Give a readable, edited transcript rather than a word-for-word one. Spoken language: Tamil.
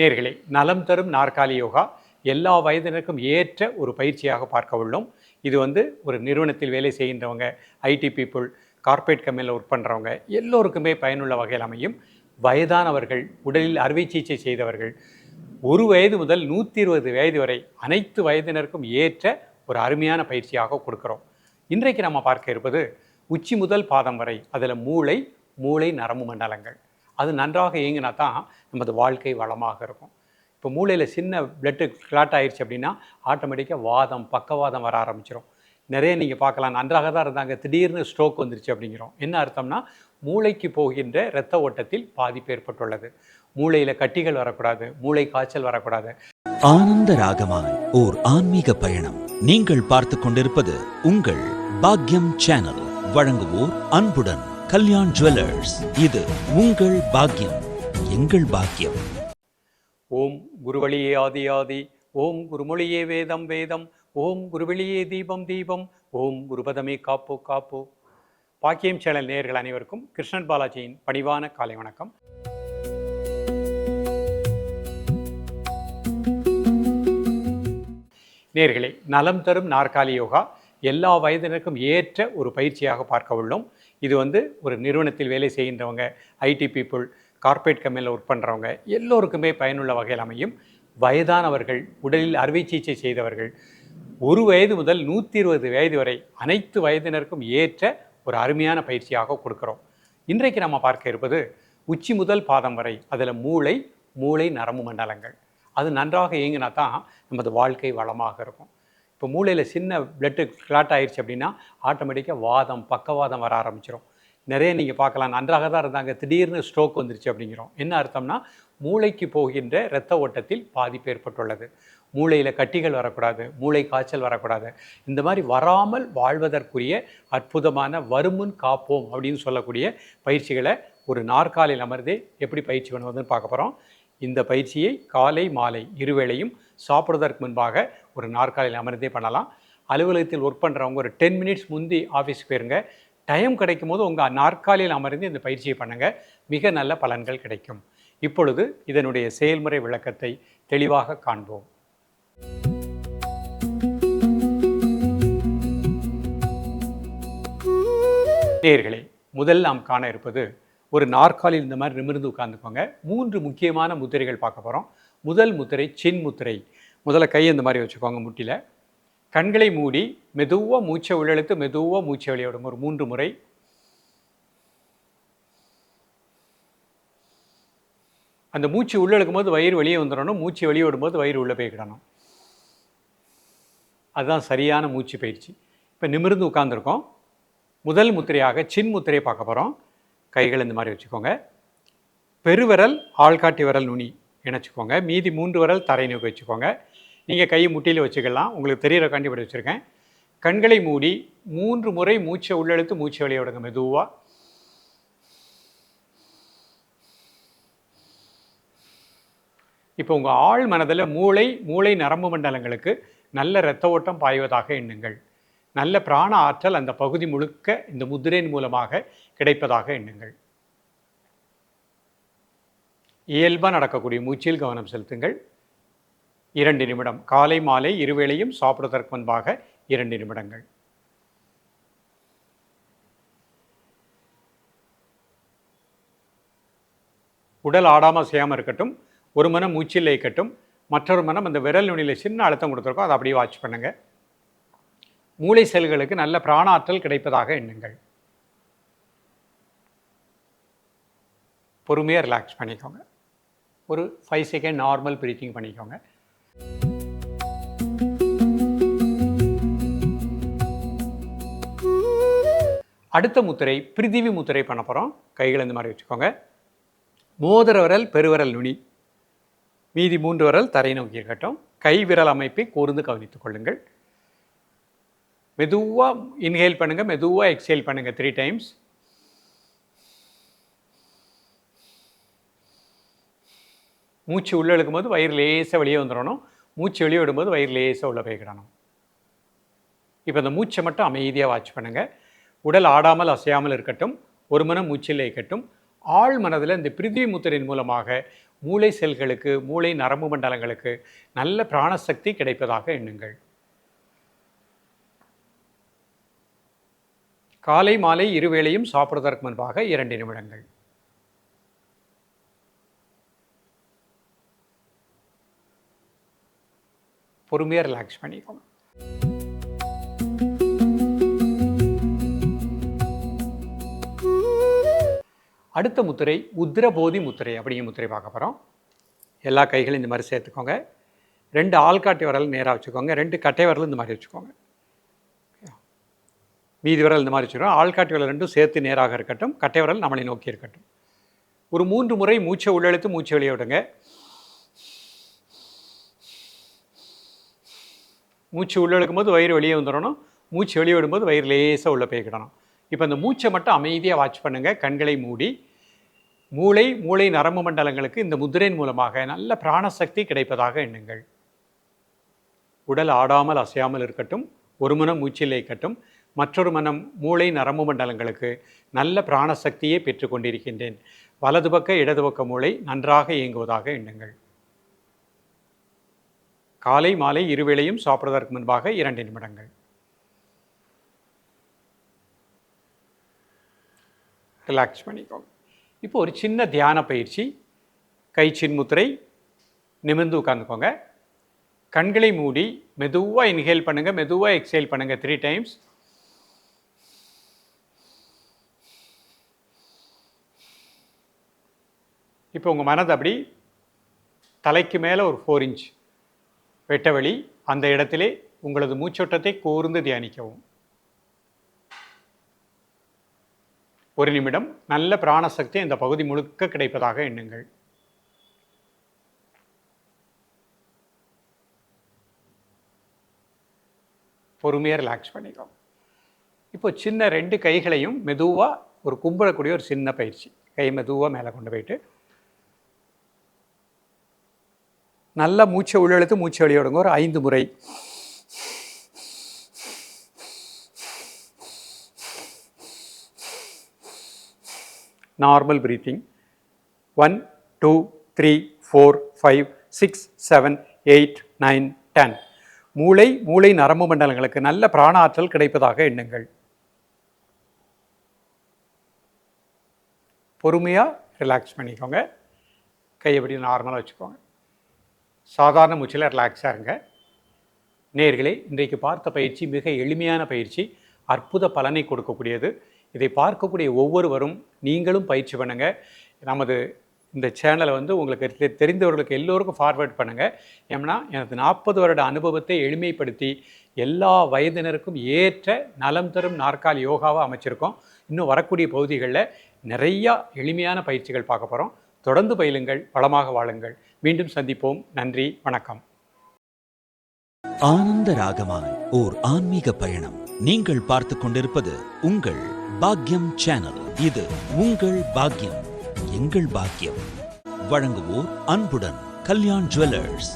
நேர்களே, நலம் தரும் நாற்காலி யோகா எல்லா வயதினருக்கும் ஏற்ற ஒரு பயிற்சியாக பார்க்க உள்ளோம். இது ஒரு நிறுவனத்தில் வேலை செய்கின்றவங்க, ஐடி பீப்புள், கார்ப்பரேட் கம்பெனியில் ஒர்க் பண்ணுறவங்க எல்லோருக்குமே பயனுள்ள வகையில் அமையும். வயதானவர்கள், உடலில் அறுவை சிகிச்சை செய்தவர்கள், 1 வயது முதல் 120 வயது வரை அனைத்து வயதினருக்கும் ஏற்ற ஒரு அருமையான பயிற்சியாக கொடுக்குறோம். இன்றைக்கு நம்ம பார்க்க இருப்பது உச்சி முதல் பாதம் வரை, அதில் மூளை நரம்பு மண்டலங்கள் அது நன்றாக இயங்கினா தான் நமது வாழ்க்கை வளமாக இருக்கும். இப்போ மூளையில் சின்ன பிளட்டு கிளாட் ஆயிடுச்சு அப்படின்னா ஆட்டோமேட்டிக்காக வாதம், பக்கவாதம் வர ஆரம்பிச்சிடும். நிறைய நீங்கள் பார்க்கலாம், நன்றாக தான் இருந்தாங்க, திடீர்னு ஸ்ட்ரோக் வந்துருச்சு அப்படிங்கிறோம். என்ன அர்த்தம்னா, மூளைக்கு போகின்ற இரத்த ஓட்டத்தில் பாதிப்பு ஏற்பட்டுள்ளது. மூளையில் கட்டிகள் வரக்கூடாது, மூளை காய்ச்சல் வரக்கூடாது. ஆனந்த ராகமாய் ஓர் ஆன்மீக பயணம். நீங்கள் பார்த்து கொண்டிருப்பது உங்கள் பாக்யம் சேனல். வழங்குவோர் அன்புடன் கல்யாண் ஜுவல்லர்ஸ். இது உங்கள் பாக்யம், எங்கள் பாக்கியம். ஓம் குருவழியே ஆதி ஆதி, ஓம் குருமொழியே வேதம் வேதம், ஓம் குருவெளியே தீபம் தீபம், ஓம் குருபதமே காப்போ காப்போ. பாக்கியம் சேனல் நேயர்கள் அனைவருக்கும் கிருஷ்ணன் பாலாஜியின் பணிவான காலை வணக்கம். நேயர்களே, நலம் தரும் நாற்காலி யோகா எல்லா வயதினருக்கும் ஏற்ற ஒரு பயிற்சியாக பார்க்க உள்ளோம். இது ஒரு நிறுவனத்தில் வேலை செய்கின்றவங்க, ஐடி பீப்புள், கார்ப்பரேட் கம்பெனியில் ஒர்க் பண்ணுறவங்க எல்லோருக்குமே பயனுள்ள வகையில் அமையும். வயதானவர்கள், உடலில் அறுவை சிகிச்சை செய்தவர்கள், 1 வயது முதல் 120 வயது வரை அனைத்து வயதினருக்கும் ஏற்ற ஒரு அருமையான பயிற்சியாக கொடுக்குறோம். இன்றைக்கு நம்ம பார்க்க இருப்பது உச்சி முதல் பாதம் வரை, அதில் மூளை நரம்பு மண்டலங்கள் அது நன்றாக இயங்கினா தான் நமது வாழ்க்கை வளமாக இருக்கும். இப்போ மூளையில் சின்ன பிளட்டு கிளாட் ஆயிடுச்சு அப்படின்னா ஆட்டோமேட்டிக்காக வாதம், பக்கவாதம் வர ஆரம்பிச்சிடும். நிறைய நீங்கள் பார்க்கலாம், நன்றாக தான் இருந்தாங்க, திடீர்னு ஸ்ட்ரோக் வந்துருச்சு அப்படிங்கிறோம். என்ன அர்த்தம்னா, மூளைக்கு போகின்ற இரத்த ஓட்டத்தில் பாதிப்பு ஏற்பட்டுள்ளது. மூளையில் கட்டிகள் வரக்கூடாது, மூளை காய்ச்சல் வரக்கூடாது. இந்த மாதிரி வராமல் வாழ்வதற்குரிய அற்புதமான வருமுன் காப்போம் அப்படின்னு சொல்லக்கூடிய பயிற்சிகளை ஒரு நாற்காலியில் அமர்ந்தே எப்படி பயிற்சி பண்ணுவதுன்னு பார்க்க போகிறோம். இந்த பயிற்சியை காலை மாலை இருவேளையும் சாப்பிடுவதற்கு முன்பாக ஒரு நாற்காலியில் அமர்ந்தே பண்ணலாம். அலுவலகத்தில் ஒர்க் பண்ணுறவங்க ஒரு 10 மினிட்ஸ் முந்தி ஆஃபீஸ்க்கு போயிருங்க. டைம் கிடைக்கும் போது உங்கள் நாற்காலியில் அமர்ந்து இந்த பயிற்சியை பண்ணுங்கள், மிக நல்ல பலன்கள் கிடைக்கும். இப்பொழுது இதனுடைய செயல்முறை விளக்கத்தை தெளிவாக காண்போம். நேயர்களே, முதல் நாம் காண இருப்பது ஒரு நாற்காலியில் இந்த மாதிரி நிமிர்ந்து உட்கார்ந்துக்கோங்க. 3 முக்கியமான முத்திரைகள் பார்க்க போகிறோம். முதல் முத்திரை சின் முத்திரை. முதல்ல கையை இந்த மாதிரி வச்சுக்கோங்க முட்டியில். கண்களை மூடி மெதுவாக மூச்சை உள்ளெழுத்து மெதுவாக மூச்சை வெளியிடும் ஒரு 3 முறை. அந்த மூச்சு உள்ளெழுக்கும் போது வயிறு வெளியே வந்துடணும், மூச்சு வெளியே விடும்போது வயிறு உள்ளே போய்க்கிடணும். அதுதான் சரியான மூச்சு பயிற்சி. இப்போ நிமிர்ந்து உட்கார்ந்துருக்கோம். முதல் முத்திரையாக சின் முத்திரையை பார்க்க போகிறோம். கைகள் இந்த மாதிரி வச்சுக்கோங்க. பெருவிரல் ஆள்காட்டி விரல் நுனி இணைச்சிக்கோங்க. மீதி 3 விரல் தரை நோக்கி வச்சுக்கோங்க. நீங்கள் கையை முட்டியில் வச்சுக்கலாம், உங்களுக்கு தெரிகிற கண்டிப்படி வச்சுருக்கேன். கண்களை மூடி 3 முறை மூச்சை உள்ளெழுத்து மூச்சை வெளியே விடுங்க மெதுவாக. இப்போ உங்கள் ஆழ் மனதில் மூளை நரம்பு மண்டலங்களுக்கு நல்ல இரத்த ஓட்டம் பாய்வதாக எண்ணுங்கள். நல்ல பிராண ஆற்றல் அந்த பகுதி முழுக்க இந்த முத்திரையின் மூலமாக கிடைப்பதாக எண்ணுங்கள். இயல்பாக நடக்கக்கூடிய மூச்சில் கவனம் செலுத்துங்கள். 2 நிமிடம், காலை மாலை இருவேளையும் சாப்பிடுவதற்கு முன்பாக 2 நிமிடங்கள். உடல் ஆடாமல் செய்யாமல் இருக்கட்டும். ஒரு மனம் மூச்சில் இருக்கட்டும், மற்றொரு மனம் அந்த விரல் நுனியில் சின்ன அழுத்தம் கொடுத்துருக்கோம், அதை அப்படியே வாட்ச் பண்ணுங்கள். மூளை செல்களுக்கு நல்ல பிராணாற்றல் கிடைப்பதாக எண்ணுங்கள். பொறுமையாக ரிலாக்ஸ் பண்ணிக்கோங்க. ஒரு 5 செகண்ட் நார்மல் பிரீத்திங் பண்ணிக்கோங்க. அடுத்த முத்திரை பிரிதிவி முத்திரை பண்ண போகிறோம். கைகள் இந்த மாதிரி வச்சுக்கோங்க. மோதிர விரல் பெருவிரல் நுனி, மீதி 3 விரல் தரை நோக்கி இருக்கட்டும். கை விரல் அமைப்பை கூர்ந்து கவனித்துக் கொள்ளுங்கள். மெதுவாக இன்ஹேல் பண்ணுங்கள், மெதுவாக எக்ஸேல் பண்ணுங்கள் 3 டைம்ஸ். மூச்சு உள்ளே இழுக்கும் போது வயிறு லேசாக வெளியே வந்துடணும், மூச்சு வெளியே விடும்போது வயிறு லேசாக உள்ளே போய்க்கிடணும். இப்போ இந்த மூச்சை மட்டும் அமைதியாக வாட்ச் பண்ணுங்கள். உடல் ஆடாமல் அசையாமல் இருக்கட்டும், ஒரு மனம் மூச்சில் இருக்கட்டும். ஆழ் மனதில் இந்த பிரிதிவி முத்திரையின் மூலமாக மூளை செல்களுக்கு, மூளை நரம்பு மண்டலங்களுக்கு நல்ல பிராணசக்தி கிடைப்பதாக எண்ணுங்கள். காலை மாலை இருவேளையும் சாப்பிடுவதற்கு முன்பாக 2 நிமிடங்கள். பொறுமையாக ரிலாக்ஸ் பண்ணிக்கோங்க. அடுத்த முத்திரை உத்திரபோதி முத்திரை அப்படிங்கிற முத்திரை பார்க்க போகிறோம். எல்லா கைகளும் இந்த மாதிரி சேர்த்துக்கோங்க. 2 ஆள்காட்டி விரல் நேராக வச்சுக்கோங்க. 2 கட்டை விரல் இந்த மாதிரி வச்சுக்கோங்க. மீதி விரல் இந்த மாதிரி வச்சுக்கிறோம். ஆள்காட்டி விரல் 2 சேர்த்து நேராக இருக்கட்டும். கட்டை விரல் நம்மளை நோக்கி இருக்கட்டும். ஒரு 3 முறை மூச்சை உள்ளெழுத்து மூச்சை வெளியே விடுங்க. மூச்சு உள்ளெழுக்கும் போது வயிறு வெளியே வந்துடணும். மூச்சு வெளியே விடும்போது வயிறு லேசாக உள்ளே போய்க்கிடணும். இப்போ அந்த மூச்சை மட்டும் அமைதியாக வாட்ச் பண்ணுங்கள். கண்களை மூடி மூளை நரம்பு மண்டலங்களுக்கு இந்த முத்திரையின் மூலமாக நல்ல பிராணசக்தி கிடைப்பதாக எண்ணுங்கள். உடல் ஆடாமல் அசையாமல் இருக்கட்டும். ஒரு மனம் மூச்சில் இருக்கட்டும். மற்றொரு மனம் மூளை நரம்பு மண்டலங்களுக்கு நல்ல பிராணசக்தியை பெற்றுக்கொண்டிருக்கின்றேன். வலது பக்க இடது பக்க மூளை நன்றாக இயங்குவதாக எண்ணுங்கள். காலை மாலை இருவேளையும் சாப்பிடுவதற்கு முன்பாக 2 நிமிடங்கள். ரிலாக்ஸ் பண்ணிக்கோங்க. இப்போ ஒரு சின்ன தியான பயிற்சி. கை சின்முத்திரை, நிமிர்ந்து உட்காந்துக்கோங்க. கண்களை மூடி மெதுவாக இன்ஹேல் பண்ணுங்கள், மெதுவாக எக்ஸேல் பண்ணுங்கள் 3 டைம்ஸ். இப்போ உங்கள் மனது அப்படி தலைக்கு மேலே ஒரு 4 இன்ச் வெட்டவெளி, அந்த இடத்திலே உங்களது மூச்சோட்டத்தை கூர்ந்து தியானிக்கவும். 1 நிமிடம் நல்ல பிராணசக்தி இந்த பகுதி முழுக்க கிடைப்பதாக எண்ணுங்கள். பொறுமையாக ரிலாக்ஸ் பண்ணிக்கோங்க. இப்போ சின்ன 2 கைகளையும் மெதுவாக ஒரு கும்பிடக்கூடிய ஒரு சின்ன பயிற்சி. கை மெதுவாக மேலே கொண்டு போயிட்டு நல்லா மூச்சை உள்ளெழுத்து மூச்சை வெளியே விடுங்க. ஒரு 5 முறை. Normal breathing. 1 2 3 4 5 6 7 8 9 10. மூளை நரம்பு மண்டலங்களுக்கு நல்ல பிராண ஆற்றல் கிடைப்பதாக எண்ணுங்கள். பொறுமையாக ரிலாக்ஸ் பண்ணிக்கோங்க. கை எப்படி நார்மலாக வச்சுக்கோங்க. சாதாரண மூச்சில் ரிலாக்ஸாக இருங்க. நேயர்களே, இன்றைக்கு பார்த்த பயிற்சி மிக எளிமையான பயிற்சி, அற்புத பலனை கொடுக்கக்கூடியது. இதை பார்க்கக்கூடிய ஒவ்வொருவரும் நீங்களும் பயிற்சி பண்ணுங்கள். நமது இந்த சேனலை உங்களுக்கு தெரிந்தவர்களுக்கு எல்லோருக்கும் ஃபார்வேர்ட் பண்ணுங்கள். ஏன்னா எனது 40 வருட அனுபவத்தை எளிமைப்படுத்தி எல்லா வயதினருக்கும் ஏற்ற நலம் தரும் நாற்காலி யோகாவை அமைச்சிருக்கோம். இன்னும் வரக்கூடிய பகுதிகளில் நிறையா எளிமையான பயிற்சிகள் பார்க்க போகிறோம். தொடர்ந்து பயிலுங்கள், வளமாக வாழுங்கள். மீண்டும் சந்திப்போம். நன்றி, வணக்கம். ஆனந்த ராகமாய் ஓர் ஆன்மீக பயணம். நீங்கள் பார்த்து கொண்டிருப்பது உங்கள் பாக்யம் சேனல். இது உங்கள் பாக்யம், எங்கள் பாக்கியம். வழங்குவோர் அன்புடன் கல்யாண் ஜுவல்லர்ஸ்.